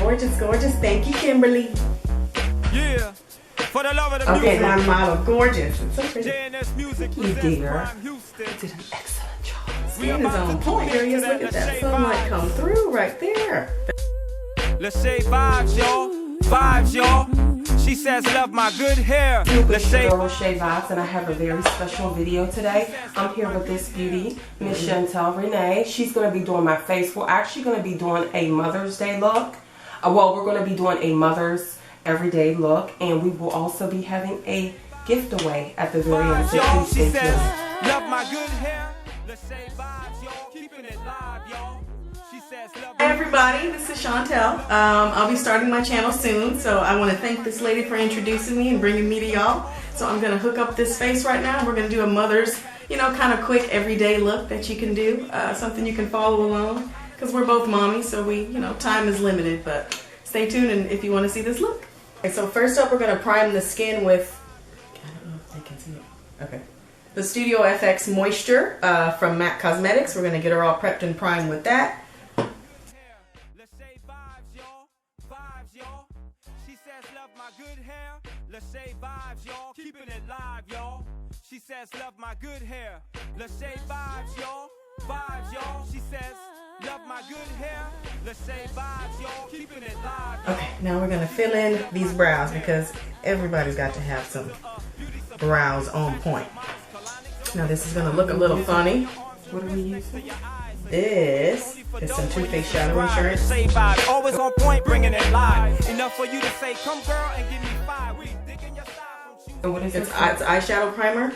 Gorgeous, gorgeous. Thank you, Kimberly. Yeah. For the love of the okay, music. my model, gorgeous. It's so pretty. Music you dear. Did an excellent job. Skin is on point. Girl, just look at that sunlight come through right there. Let's say vibes, y'all. Vibes, y'all. She says love my good hair. Let's say lasheavibez, and I have a very special video today. I'm here with this beauty, Miss ShawntelReneeMake. She's going to be doing my face. We're actually going to be doing a Mother's Day look. Well, we're going to be doing a Mother's everyday look, and we will also be having a gift away at the very end. So please stay tuned. Love my good hair. Let's say vibes, y'all. Keeping it live, y'all. She says love. Hi everybody, this is Shawntel. I'll be starting my channel soon, so I want to thank this lady for introducing me and bringing me to y'all. So I'm going to hook up this face right now. We're going to do a mother's, kind of quick everyday look that you can do. Something you can follow along, because we're both mommies, so we, time is limited, but stay tuned and if you want to see this look. Okay, so first up, we're going to prime the skin with, I don't know if they can see it. Okay. The Studio FX Moisture from MAC Cosmetics. We're going to get her all prepped and primed with that. Let's say vibes, y'all. Vibes, y'all. She says love my good hair. Let's say vibes, y'all. Keeping it live, y'all. She says love my good hair. Let's say vibes, y'all. Vibes, y'all. She says love my good hair. Let's say vibes, y'all. Keeping it live. Okay, now we're going to fill in these brows because everybody's got to have some brows on point. Now this is going to look a little funny. What are we using? This is some Too Faced Shadow Insurance. Say vibes, always on point, bringing it live. Enough for you to say, come girl and give me 5. We digging your style. So what is it? It's eyeshadow primer.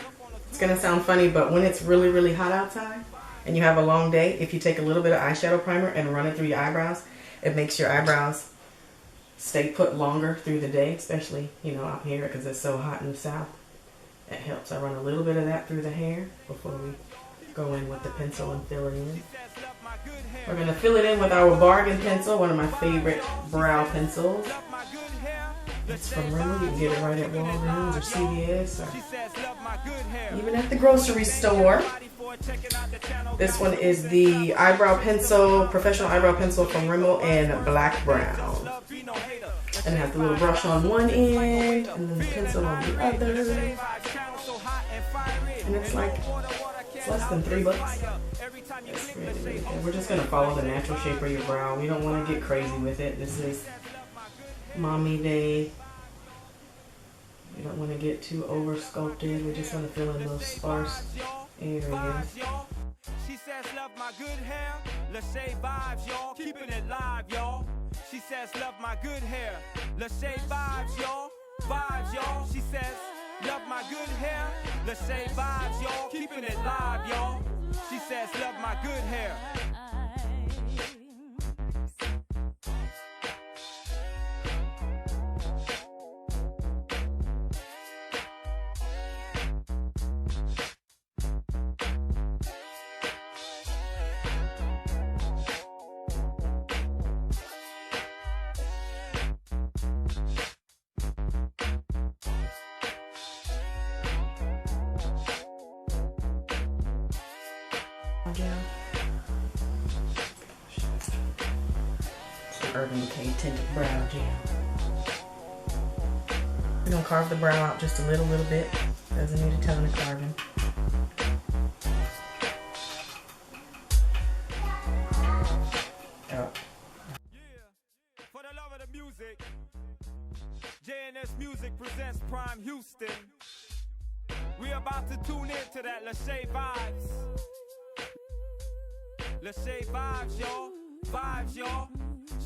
It's going to sound funny, but when it's really, really hot outside and you have a long day, if you take a little bit of eyeshadow primer and run it through your eyebrows, it makes your eyebrows stay put longer through the day, especially, out here because it's so hot in the south. It helps. I run a little bit of that through the hair before we go in with the pencil and fill it in. We're going to fill it in with our bargain pencil, one of my favorite brow pencils. It's from Rimmel. You can get it right at Walgreens or CVS or even at the grocery store. This one is the eyebrow pencil, professional eyebrow pencil from Rimmel in black brown. And it has the little brush on one end and then the pencil on the other. And it's less than $3. It's really, really good. We're just going to follow the natural shape of your brow. We don't want to get crazy with it. This is Mommy Day. We don't want to get too over sculpted. We just want to fill in those sparse areas. She says love my good hair. Let's say vibes, y'all. Keeping it live, y'all. She says love my good hair. Let's say vibes, y'all. Vibes, y'all. She says love my good hair. Let's say vibes, y'all. Keeping it live, y'all. She says love my good hair. Urban Decay Tinted Brow Gel. We're going to carve the brow out just a little bit. Doesn't need a ton of carving. Yeah, for the love of the music, JNS Music presents Prime Houston. We're about to tune in to that lasheavibez. Lasheavibez, y'all. Vibes, y'all.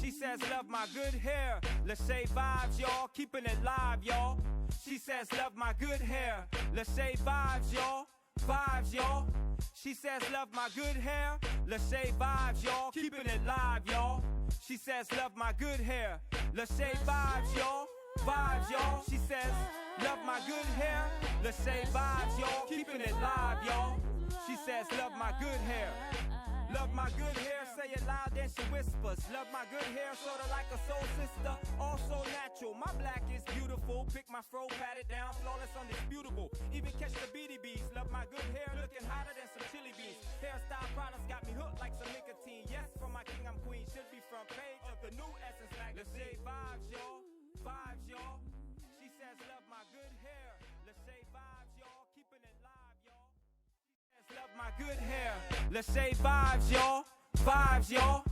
She says love my good hair. Lasheavibez, y'all. Keeping it live, y'all. She says love my good hair. Lasheavibez, y'all. Vibes, y'all. She says love my good hair. Lasheavibez, y'all. Keeping it live, y'all. She says love my good hair. Lasheavibez, y'all. Vibes, y'all. She says love my good hair. Lasheavibez, y'all. Keeping it live, y'all. She says love my good hair. Love my good hair, say it loud, then she whispers. Love my good hair, sorta like a soul sister. Also natural, my black is beautiful. Pick my fro, pat it down, flawless, undisputable. Even catch the BDBs. Love my good hair, looking hotter than some chili beans. Hairstyle products got me hooked like some nicotine. Yes, from my king, I'm queen. Should be front page of the new Essence magazine. vibes, y'all. Vibes, y'all. She says love my good hair. Let's say vibes, y'all. Keeping it live, y'all. She says love my good hair. Let's say vibes, y'all. Vibes, y'all.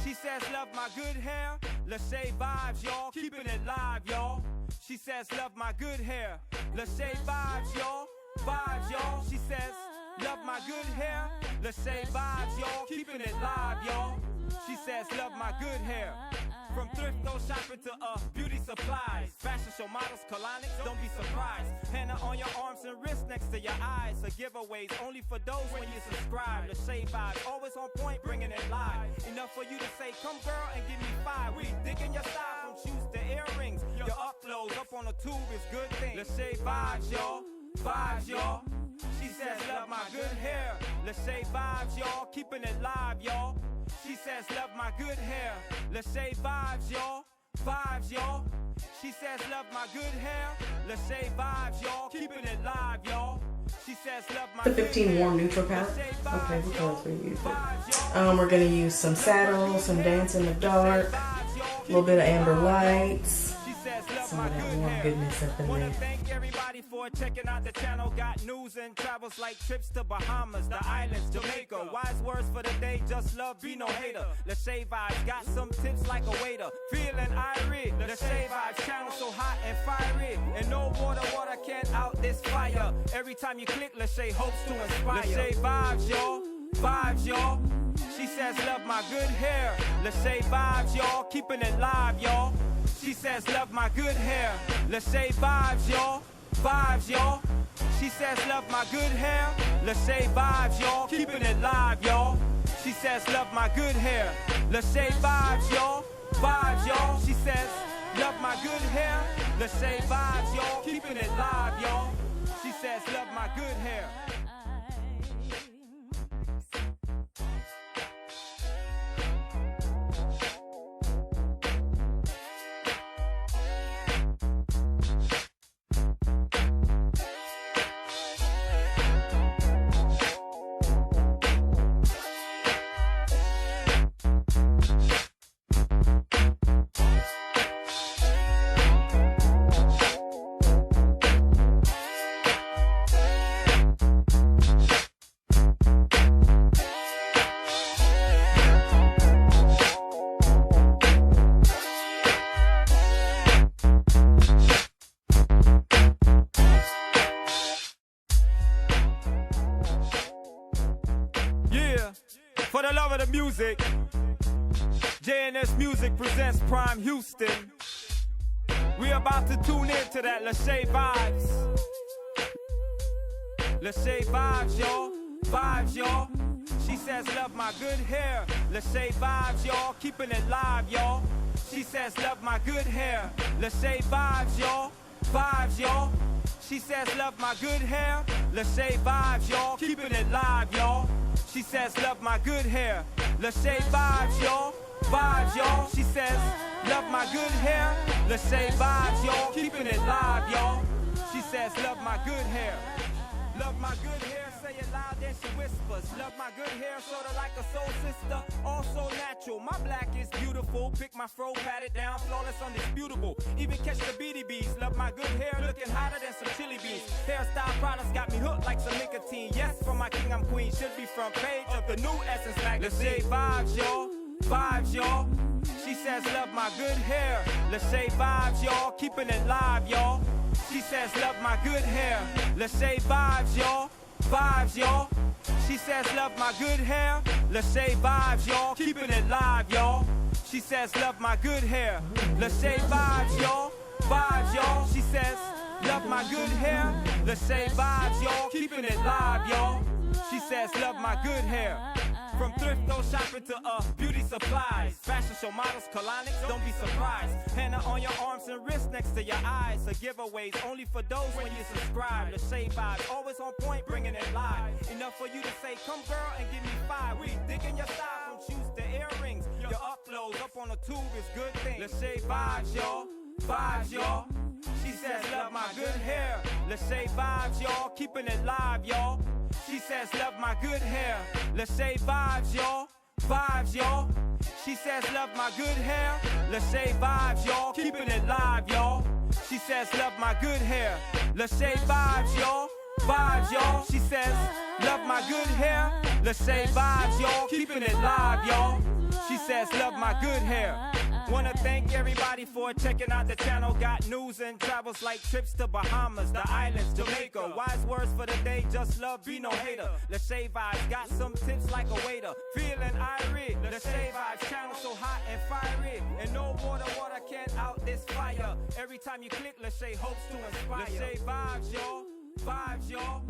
She says love my good hair. Let's say vibes, y'all. Keeping it live, y'all. She says love my good hair. Let's say vibes, y'all. Vibes, y'all. She says love my good hair. Let's say vibes, y'all. Keeping it live, y'all. She says love my good hair. From thrift store shopping to beauty supplies, fashion show models, colonics, don't be surprised. Henna on your arms and wrists next to your eyes. A giveaways only for those when you subscribe. The shade vibes always on point, bringing it live. Enough for you to say, come girl and give me 5. We digging your style from shoes to earrings. Your uploads up on the tube is good thing. Let's say vibes, y'all. Vibes, y'all. She says love my good hair. Let's say vibes, y'all. Keeping it live, y'all. She says love my good hair. Let's say vibes, y'all. Vibes, y'all. She says love my good hair. Let's say vibes, y'all. Keeping it live, y'all. She says love my The 15 warm neutral palette. Okay, what colors we use? We're gonna use some saddle, some dance in the dark, a little bit of amber lights, some of that warm goodness up in there. Thank everybody for checking out the channel. Got news and travels like trips to Bahamas, the islands, Jamaica. Wise words for the day, just love, be no hater. Let's say vibes, got some tips like a waiter. Feeling irie, let's say vibes, channel so hot and fiery. And no water can't out this fire. Every time you click, let's say hopes to inspire. Let's say vibes, y'all. Vibes, y'all. She says love my good hair. Let's say vibes, y'all. Keeping it live, y'all. She says love my good hair. Let's say vibes, y'all. Vibes, y'all. She says love my good hair. Let's say vibes, y'all. Keeping it live, y'all. She says love my good hair. Let's say vibes, y'all. Vibes, y'all. She says love my good hair. Let's say vibes, y'all. Keeping it live, y'all. She says love my good hair. For the love of the music, JNS Music presents Prime Houston. We're about to tune in to that Let's Say Vibes. Let's say vibes, y'all. Vibes, y'all. She says love my good hair. Let's say vibes, y'all. Keeping it live, y'all. She says love my good hair. Let's say vibes, y'all. Vibes, y'all. She says love my good hair. Let's say vibes, y'all. Keeping it live, y'all. She says love my good hair. Let's say vibes, y'all. Vibes, y'all. She says love my good hair. Let's say vibes, y'all. Keeping it live, y'all. She says love my good hair. Love my good hair, say it loud, then she whispers. Love my good hair, sorta like a soul sister. Also natural, my black is beautiful. Pick my fro, pat it down, flawless, undisputable. Even catch the BDBs. Love my good hair, looking hotter than some chili beans. Hairstyle products got me hooked like some nicotine. Yes, from my king, I'm queen. Should be front page of the new Essence magazine. Let's say vibes, y'all. Vibes, y'all. She says love my good hair. Let's say vibes, y'all. Keeping it live, y'all. She says love my good hair. Let's say vibes, y'all. Vibes, y'all. She says love my good hair. Let's say vibes, y'all. Keeping it live, y'all. She says love my good hair. Let's say vibes, y'all. Vibes, y'all. She says love my good hair. Let's say vibes, y'all. Keeping it live, y'all. She says love my good hair. From thrift store shopping to beauty supplies, fashion show models, colonics, don't be surprised. Henna on your arms and wrists next to your eyes. A giveaways only for those when you subscribe. The shade vibes always on point, bringing it live. Enough for you to say, come girl and give me 5. We digging your style from shoes to earrings. Your uploads up on the tube is good thing. Let's say vibes, y'all. Vibes, y'all. She says love my good hair. Let's say vibes, y'all. Keeping it live, y'all. She says love my good hair. Let's say vibes, y'all. Vibes, y'all. She says love my good hair. Lachey vibes, y'all. Keeping it live, y'all. She says love my good hair. Lachey vibes, y'all. Vibes, y'all. She says love my good hair. Lachey vibes, y'all. Keeping it live, y'all. She says love my good hair. Wanna thank everybody for checking out the channel. Got news and travels like trips to Bahamas, the islands, Jamaica. Wise words for the day, just love, be no hater. Lachey vibes, got some tips like a waiter. Feeling irate, Lachey vibes, channel so hot and fiery. And no water can't out this fire. Every time you click, Lachey hopes to inspire. Lachey vibes, y'all, vibes, y'all.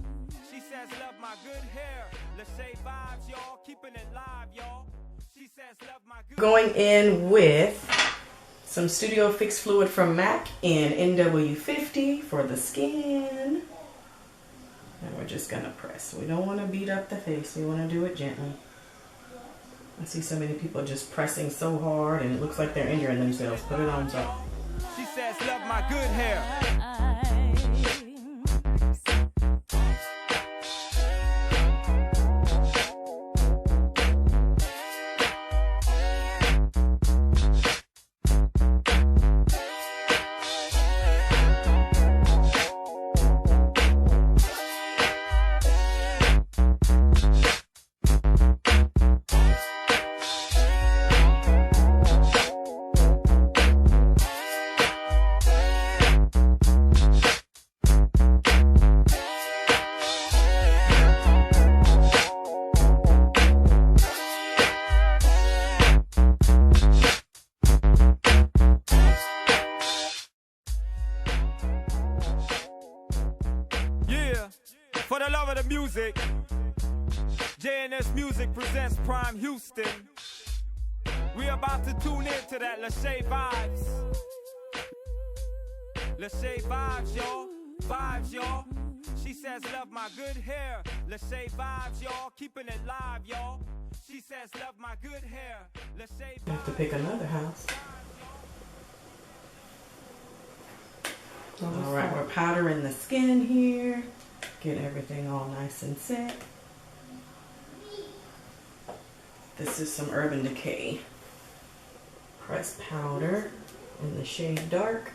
She says love my good hair. Lachey vibes, y'all, keeping it live, y'all. She says love my good. Going in with some Studio Fix Fluid from MAC in NW50 for the skin. And we're just gonna press. We don't want to beat up the face. We want to do it gently. I see so many people just pressing so hard and it looks like they're injuring themselves. Put it on top. She says love my good hair. For the love of the music, JNS Music presents Prime Houston. We're about to tune in to that Lachey vibes. Lachey vibes, y'all. Vibes, y'all. She says love my good hair. Lachey vibes, y'all. Keeping it live, y'all. She says love my good hair. Lachey vibes. I have to pick another house. All right, we're powdering the skin here. Get everything all nice and set. This is some Urban Decay pressed powder in the shade Dark.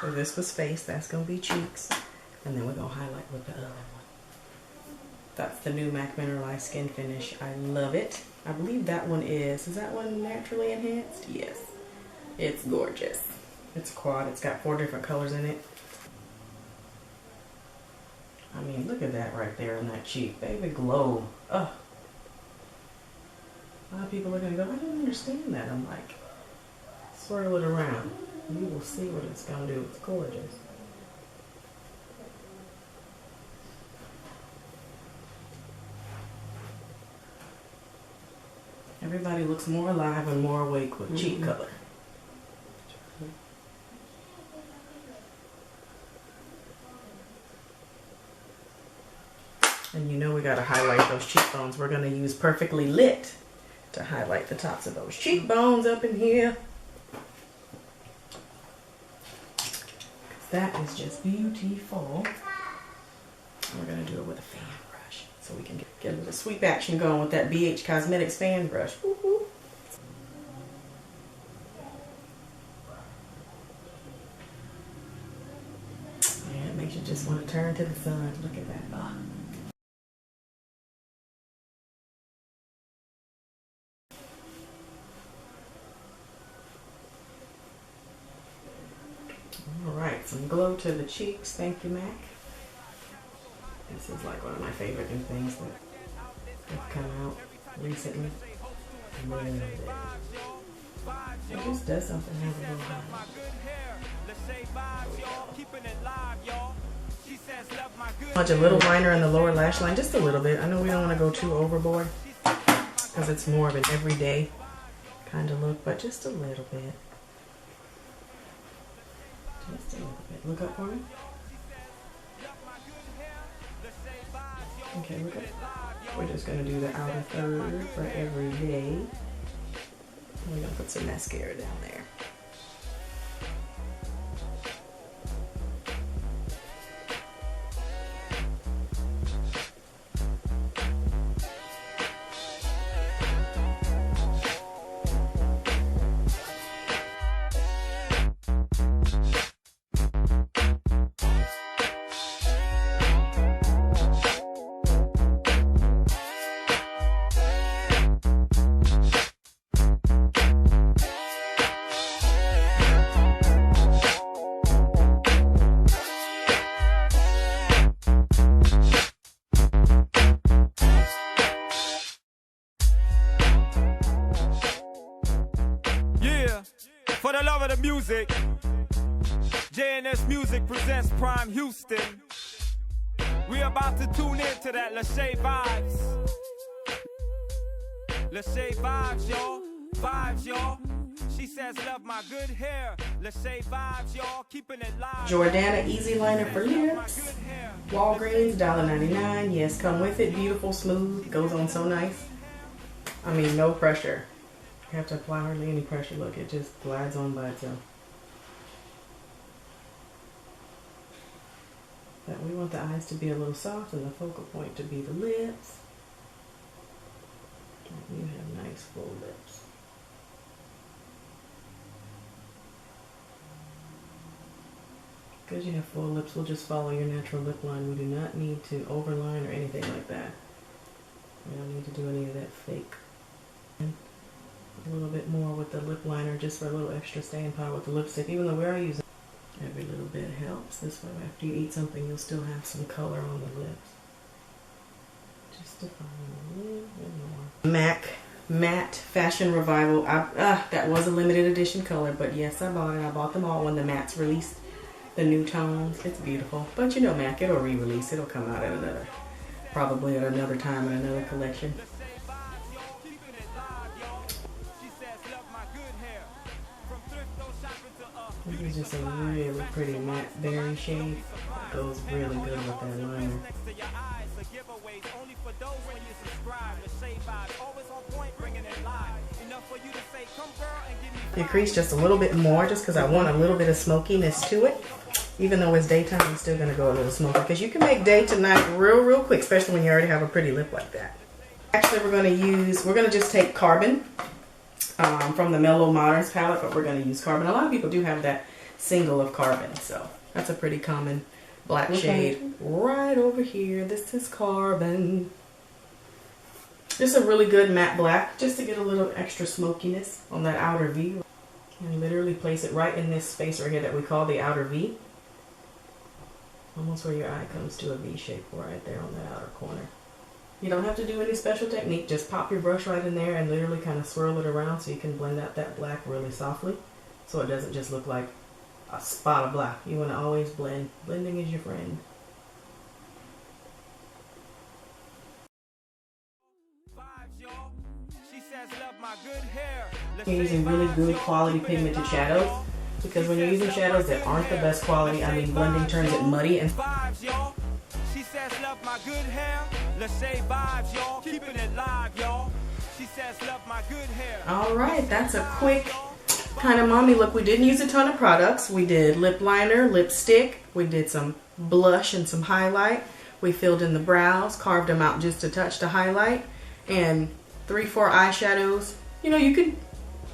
So this was face, that's going to be cheeks, and then we're going to highlight with the other one. That's the new MAC Mineralized Skin Finish. I love it. I believe that one is that one naturally enhanced? Yes. It's gorgeous. It's a quad. It's got 4 different colors in it. I mean, look at that right there on that cheek. Baby glow. Oh. A lot of people are going to go, I don't understand that. I'm like, swirl it around. You will see what it's going to do. It's gorgeous. Everybody looks more alive and more awake with cheek color. And you know we got to highlight those cheekbones. We're going to use Perfectly Lit to highlight the tops of those cheekbones up in here. That is just beautiful. We're going to do it with a fan brush so we can get a little sweep action going with that BH Cosmetics fan brush. Woo-hoo. Yeah, it makes you just want to turn to the sun. Look at that. Oh. Alright, some glow to the cheeks. Thank you, MAC. This is like one of my favorite new things that have come out recently. Love it. It just does something, has a little highlight. Punch a little liner in the lower lash line, just a little bit. I know we don't want to go too overboard because it's more of an everyday kind of look, but just a little bit. Just a little bit. Look up for me. Okay, look up. We're just gonna do the outer third for every day. We're gonna put some mascara down there. For the love of the music, JNS Music presents Prime Houston. We're about to tune in to that lasheavibez. Lasheavibez, y'all. Vibes, y'all. She says, love my good hair. Lasheavibez, y'all. Keeping it live. Jordana Easy Liner for lips. Walgreens, $1.99. Yes, come with it. Beautiful, smooth. Goes on so nice. I mean, no pressure. You have to apply hardly any pressure. Look, it just glides on by itself. But we want the eyes to be a little soft and the focal point to be the lips. And you have nice full lips. Because you have full lips, we'll just follow your natural lip line. We do not need to overline or anything like that. We don't need to do any of that fake. A little bit more with the lip liner just for a little extra staying power with the lipstick, even though we are using every little bit helps. This way after you eat something you'll still have some color on the lips. Just to find a little bit more. MAC Matte Fashion Revival. That was a limited edition color, but yes, I bought it. I bought them all when the mattes released the new tones. It's beautiful. But you know MAC, it'll re-release. It'll come out at another, probably at another time in another collection. This is just a really pretty matte berry shade. It goes really good with that liner. The crease just a little bit more just because I want a little bit of smokiness to it. Even though it's daytime, I'm still going to go a little smoky because you can make day to night real quick, especially when you already have a pretty lip like that. Actually, we're going to just take Carbon. From the Mellow Moderns palette, but we're going to use Carbon. A lot of people do have that single of Carbon, so that's a pretty common black shade right over here. This is Carbon. Just a really good matte black, just to get a little extra smokiness on that outer V. And literally place it right in this space right here that we call the outer V. Almost where your eye comes to a V shape right there on that outer corner. You don't have to do any special technique. Just pop your brush right in there and literally kind of swirl it around so you can blend out that black really softly. So it doesn't just look like a spot of black. You want to always blend. Blending is your friend. You're using really good quality pigmented shadows. Because when you're using shadows that aren't the best quality, I mean blending turns it muddy and she says love my good hair. Lasheavibez, y'all. Keeping it live, y'all. She says love my good hair. Alright, that's a quick kind of mommy look. We didn't use a ton of products. We did lip liner, lipstick. We did some blush and some highlight. We filled in the brows, carved them out just a touch to highlight. And 3-4 eyeshadows. You know, you could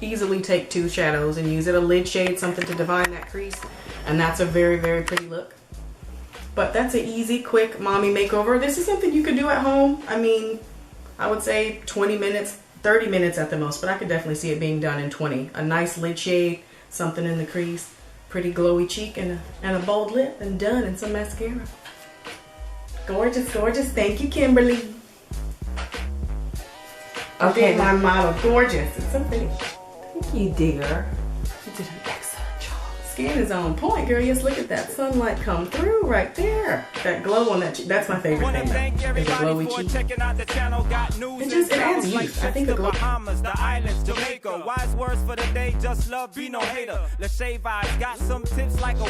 easily take 2 shadows and use it. A lid shade, something to define that crease. And that's a very pretty look. But that's an easy, quick mommy makeover. This is something you could do at home. I mean, I would say 20 minutes, 30 minutes at the most, but I could definitely see it being done in 20. A nice lid shade, something in the crease, pretty glowy cheek, and a bold lip, and done, and some mascara. Gorgeous. Thank you, Kimberly. Okay, my model, gorgeous. It's so pretty. Thank you, dear. You did an excellent job. Skin is on point, girl. Just look at that sunlight come through right there. That glow on that cheek. That's my favorite thing. Is the glowy cheek. It adds youth. I think the glow. The islands, Jamaica. Wise words for the day. Just love, be no hater. Lasheavibez got some tips like a